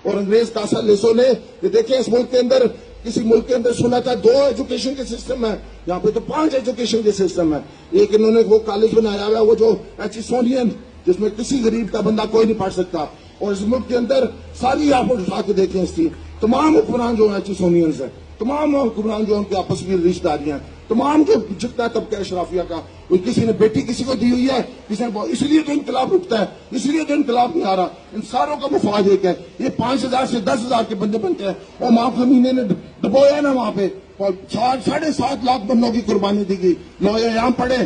اور انگریز کا اثر لے سو لے کہ دیکھیں اس ملک کے اندر کسی ملک کے اندر سنا تھا 2 ایجوکیشن کے سسٹم ہے، یہاں پہ تو 5 ایجوکیشن کے سسٹم ہے. ایک انہوں نے وہ کالج بنایا ہوا ہے وہ جو ایچسونین جس میں کسی غریب کا بندہ کوئی نہیں پڑھ سکتا. اور اس ملک کے اندر ساری آپ اٹھا کے دیکھیں اس کی تمام حکمران جو ایچسونینز ہیں، تمام حکمران جو ان کے آپس میں رشتہ داریاں، تمام جو جتنا طبقہ اشرافیہ کا کسی نے بیٹی کسی کو دی ہوئی ہے، کسی نے اس لیے تو انقلاب رکتا ہے، اس لیے تو انقلاب نہیں آ رہا. ان ساروں کا مفاد ایک ہے. یہ 5,000 سے 10,000 کے بندے بنتے ہیں اور ماں خمینی نے ڈبویا نا وہاں پہ 7.5 لاکھ بندوں کی قربانی دی گئی. لوہے عام پڑھے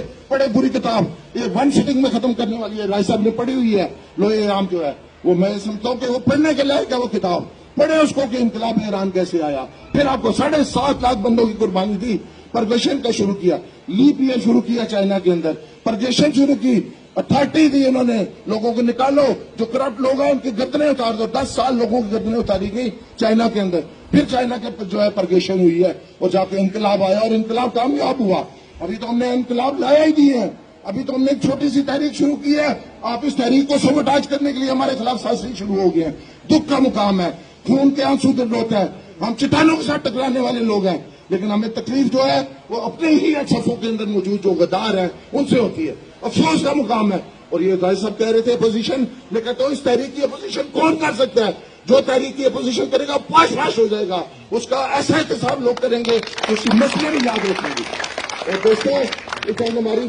بری کتاب یہ 1 سٹنگ میں ختم کرنے والی ہے. رائے صاحب نے پڑھی ہوئی ہے لوہے عام جو ہے وہ میں سمجھتا ہوں کہ وہ پڑھنے کے لائق ہے وہ کتاب. پڑھے اس کو کہ انقلاب ایران کیسے آیا. پھر آپ کو 7.5 لاکھ بندوں کی قربانی دی. پرگیشن کا شروع کیا، لیپ ایئر شروع کیا چائنا کے اندر، پرگیشن شروع کی، اتھارٹی دی انہوں نے لوگوں کو نکالو جو کرپٹ لوگ ہیں ان کی گردنیں اتار دو. 10 سال لوگوں کی گردنیں اتاری گئی چائنا کے اندر. پھر چائنا کے جو ہے پرگیشن ہوئی ہے اور جا کے انقلاب آیا اور انقلاب کامیاب ہوا. ابھی تو ہم نے انقلاب لایا ہی نہیں ہے. ابھی تو ہم نے ایک چھوٹی سی تحریک شروع کی ہے. آپ اس تحریک کو سبوٹاج کرنے کے لیے ہمارے خلاف سازشیں شروع ہو گئی ہیں. دکھ کا مقام ہے، خون کے آنسو دل ہوتا ہے. ہم چٹانوں کے ساتھ ٹکرانے والے لوگ ہیں لیکن ہمیں تکلیف جو ہے وہ اپنے ہی صفوں کے اندر موجود جو غدار ہیں ان سے ہوتی ہے. افسوس کا مقام ہے. اور یہ رائے صاحب کہہ رہے تھے اپوزیشن، میں کہتا ہوں اس تحریک کی اپوزیشن کون کر سکتا ہے؟ جو تحریک کی اپوزیشن کرے گا پاش پاش ہو جائے گا. اس کا ایسا احتساب لوگ کریں گے کہ اس کی مسئلے بھی یاد رکھیں گے. اور دوستوں ایک ہماری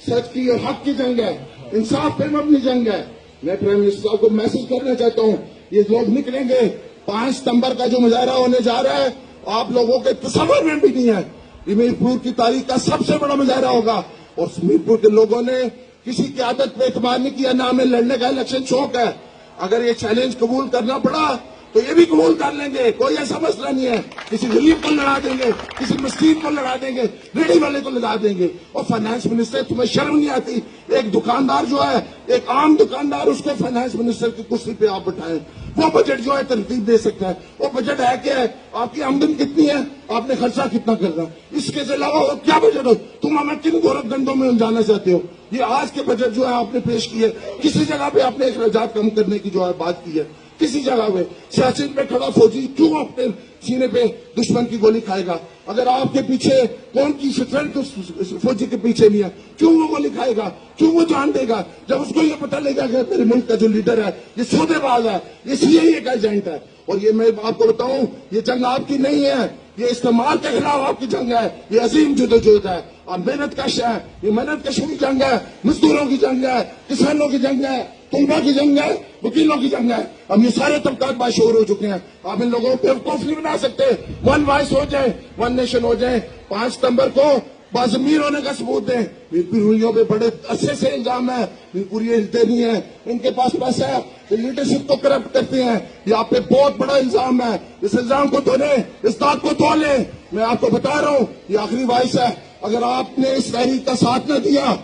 سچ کی اور حق کی جنگ ہے، انصاف پہ مبنی جنگ ہے. میں پرائم منسٹر صاحب کو میسج کرنا چاہتا ہوں، یہ لوگ نکلیں گے 5 ستمبر کا جو مظاہرہ ہونے جا رہا ہے آپ لوگوں کے تصور میں بھی نہیں ہے. یہ میرپور کی تاریخ کا سب سے بڑا مظاہرہ ہوگا. اور میرپور کے لوگوں نے کسی قیادت پہ اعتماد نہیں کیا، نہ ہمیں لڑنے کا الیکشن شوق ہے. اگر یہ چیلنج قبول کرنا پڑا تو یہ بھی قبول کر لیں گے، کوئی ایسا مسئلہ نہیں ہے. کسی غریب کو لڑا دیں گے، کسی مسکین کو لڑا دیں گے، ریڑھی والے کو لڑا دیں گے. اور فائنانس منسٹر تمہیں شرم نہیں آتی؟ ایک دکاندار جو ہے، ایک عام دکاندار، اس کو فائنانس منسٹر کی کرسی پہ آپ بٹھائیں. وہ بجٹ جو ہے ترتیب دے سکتا ہے. وہ بجٹ ہے کیا ہے؟ آپ کی آمدن کتنی ہے، آپ نے خرچہ کتنا کرنا، اس کے علاوہ اور کیا بجٹ ہو؟ تم ہمیں کن گورکھ گنڈوں میں الجھانا چاہتے ہو؟ یہ آج کے بجٹ جو ہے آپ نے پیش کی ہے، کسی جگہ پہ آپ نے اخراجات کم کرنے کی جو ہے بات کی ہے؟ کسی جگہ پہ سیاست میں کھڑا فوجی کیوں اپنے سینے پہ دشمن کی گولی کھائے گا؟ اگر آپ کے پیچھے کون کی اسٹرینتھ فوجی کے پیچھے نہیں ہے کیوں وہ گولی کھائے گا؟ کیوں وہ جان دے گا؟ جب اس کو یہ پتہ لے گا کہ میرے ملک کا جو لیڈر ہے یہ سودے باز ہے، یہ CIA کا ایجنٹ ہے. اور یہ میں آپ کو بتاؤں یہ جنگ آپ کی نہیں ہے، یہ استعمال کے خلاف آپ کی جنگ ہے. یہ عظیم جدوجہد ہے اور محنت کش ہے. یہ محنت کشوں کی جنگ ہے، مزدوروں کی جنگ ہے، کسانوں کی جنگ ہے، طلبا کی جنگ ہے، وکیلوں کی جنگ ہے. ہم یہ سارے طبقات باشعور ہو چکے ہیں. آپ ان لوگوں کو بیوقوف نہیں بنا سکتے. 1 وائس ہو جائیں، 1 نیشن ہو جائیں. 5 ستمبر کو باضمیر ہونے کا ثبوت دیں. میرپوریوں پہ بڑے عرصے سے الزام ہے، میرپوری ہلتے نہیں ہیں، ان کے پاس پیسہ ہے، لیڈرشپ کو کرپٹ کرتے ہیں. یہ آپ پہ بہت بڑا الزام ہے. اس الزام کو دھولیں، اس داغ کو دھو لیں. میں آپ کو بتا رہا ہوں یہ آخری وائس ہے. اگر آپ نے اس تحریک کا ساتھ نہ دیا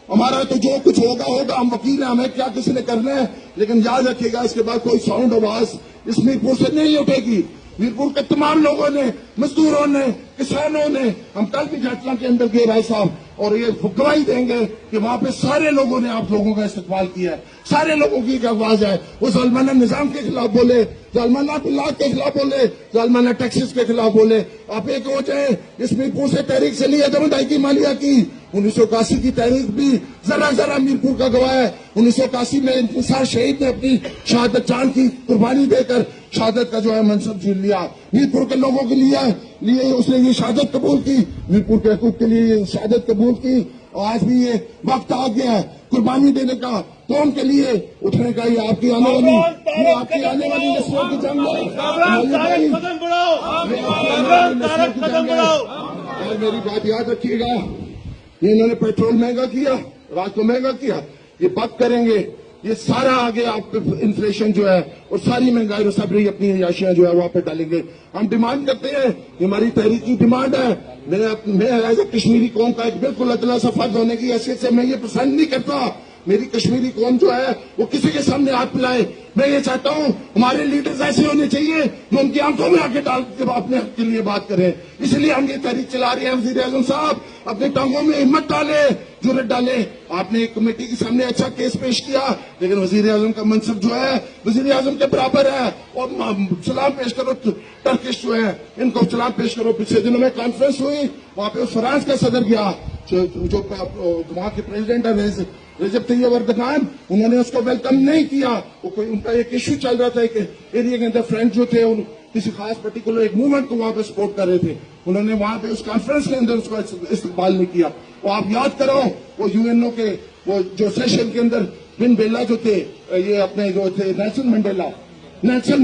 ہمارا تو جو کچھ ہوگا ہوگا. ہم وکیل ہیں، ہمیں کیا کسی نے کرنا ہے. لیکن یاد رکھیے گا اس کے بعد کوئی ساؤنڈ آواز اس میرپور سے نہیں اٹھے گی. میرپور کے تمام لوگوں نے، مزدوروں نے، کسانوں نے، ہم کل بھی جھٹلا کے اندر گئے رائے صاحب اور یہ گواہی دیں گے کہ وہاں پہ سارے لوگوں نے آپ لوگوں کا استقبال کیا ہے. سارے لوگوں کی ایک آواز ہے. وہ ظالمانہ نظام کے خلاف بولے، ظالمانہ اطلاعات کے خلاف بولے، ظالمانہ ٹیکسز کے خلاف بولے. آپ ایک ہو جائیں. اس میرپور سے تحریک سے لی عدم ادائیگی مالیہ کی 1981 کی تحریک بھی ذرا ذرا میرپور کا گواہ ہے. 1981 میں انتصار شہید نے اپنی شہادت چاند کی قربانی دے کر شہادت کا جو ہے منصب چھین لیا. میرپور کے لوگوں کے لیے اس نے یہ شہادت قبول کی، میرپور کے حقوق کے لیے یہ شہادت قبول کی. آج بھی یہ وقت آ گیا ہے قربانی دینے کا، قوم کے لیے اٹھنے کا. یہ آپ کی آنے والی نسلوں کی جنگ ہے. اور میری بات یاد رکھیے گا، یہ انہوں نے پیٹرول مہنگا کیا، رات کو مہنگا کیا، یہ بک کریں گے. یہ سارا آگے آپ انفلیشن جو ہے اور ساری مہنگائی اور سب اپنی عیاشیاں جو ہے وہاں پہ ڈالیں گے. ہم ڈیمانڈ کرتے ہیں، یہ ہماری تحریکی ڈیمانڈ ہے. میں ایز اے کشمیری قوم کا ایک بالکل ادنا سا فرد ہونے کی حیثیت سے میں یہ پسند نہیں کرتا میری کشمیری قوم جو ہے وہ کسی کے سامنے ہاتھ پلائے. میں یہ چاہتا ہوں ہمارے لیڈرز ایسے ہونے چاہیے جو ان کی آنکھوں میں آگے ڈال کے اپنے حق کے لیے بات کریں. اس لیے ہم یہ تحریک چلا رہے ہیں. وزیر اعظم صاحب اپنے ٹانگوں میں ہمت ڈالے, جرأت ڈالے. آپ نے ایک کمیٹی کے سامنے اچھا کیس پیش کیا, لیکن وزیر اعظم کا منصب جو ہے وزیر اعظم کے برابر ہے. اور سلام پیش کرو ٹرکش جو ہے, ان کو سلام پیش کرو. پچھلے دنوں میں کانفرنس ہوئی, وہاں پہ فرانس کا صدر گیا, جو وہاں کے پریزیڈنٹ ہے رجب طیب اردگان, انہوں نے اس کو ویلکم نہیں کیا. ان کا ایک ایشو چل رہا تھا کہ ایریا کے اندر فرینڈ جو تھے کسی خاص پرٹیکولر ایک موومنٹ کو وہاں پہ سپورٹ کر رہے تھے, انہوں نے وہاں پہ اس کانفرنس کے اندر اس کا استقبال نہیں کیا. وہ آپ یاد کرو, وہ یو این او کے وہ جو سیشن کے اندر بن بیلا جو تھے, یہ اپنے جو تھے نیلسن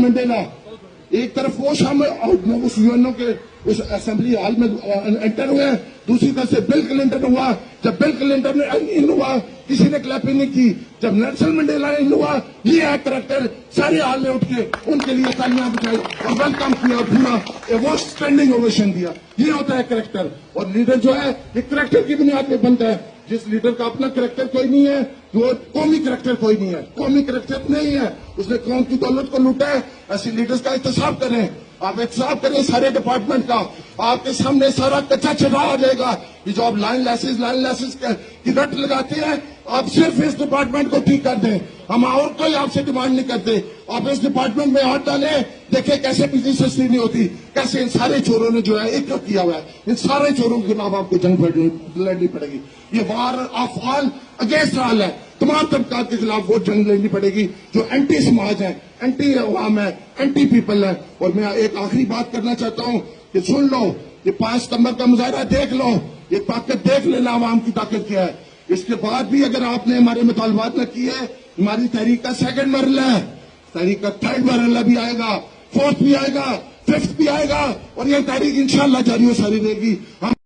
منڈیلا, ایک طرف وہ شامل اس یو این او کے اس اسمبلی ہال میں انٹر ہوئے, دوسری طرف سے بل کلنٹن ہوا. جب بل کلنٹن ان ہوا کسی نے کلیپنگ نہیں کی. جب نیلسن منڈیلا ان ہوا, یہ ہے کریکٹر. سارے ہال میں اٹھ کے ان کے لیے تالیاں بجائی اور ویلکم کیا, اور پورا وہ اسٹینڈنگ اوویشن دیا. یہ ہوتا ہے کریکٹر. اور لیڈر جو ہے یہ کریکٹر کی بنیاد پہ بنتا ہے. جس لیڈر کا اپنا کریکٹر کوئی نہیں ہے, وہ قومی کریکٹر کوئی نہیں ہے. قومی کریکٹر نہیں ہے, اس نے قوم کی دولت کو لوٹا ہے. ایسے لیڈرز کا احتساب کریں, آپ احتساب کریں سارے ڈپارٹمنٹ کا. آپ کے سامنے سارا کچا چڑھا آ جائے گا. یہ جو آپ لائن لیسز کی رٹ لگاتے ہیں, آپ صرف اس ڈپارٹمنٹ کو ٹھیک کر دیں. ہم اور کوئی آپ سے ڈیمانڈ نہیں کرتے. آپ اس ڈپارٹمنٹ میں ہاتھ ڈالیں, دیکھیں کیسے بجلی سستی نہیں ہوتی, کیسے ان سارے چوروں نے جو ہے ایک کیا ہوا ہے. ان سارے چوروں کے خلاف آپ کو جنگ لڑنی پڑے گی. یہ war of all against all ہے. تمام طبقات کے خلاف وہ جنگ لڑنی پڑے گی جو اینٹی سماج ہے, اینٹی عوام ہے, اینٹی پیپل ہے. اور میں ایک آخری بات کرنا چاہتا ہوں کہ سن لو, یہ 5 ستمبر کا مظاہرہ دیکھ لو, یہ طاقت دیکھ لینا عوام کی طاقت کیا ہے. اس کے بعد بھی اگر آپ نے ہمارے مطالبات نہ کیے, ہماری تحریک کا 2nd مرحلہ ہے, تحریک کا 3rd مرحلہ بھی آئے گا, 4th بھی آئے گا, 5th بھی آئے گا, اور یہ تحریک انشاءاللہ جاری و ساری رہے گی.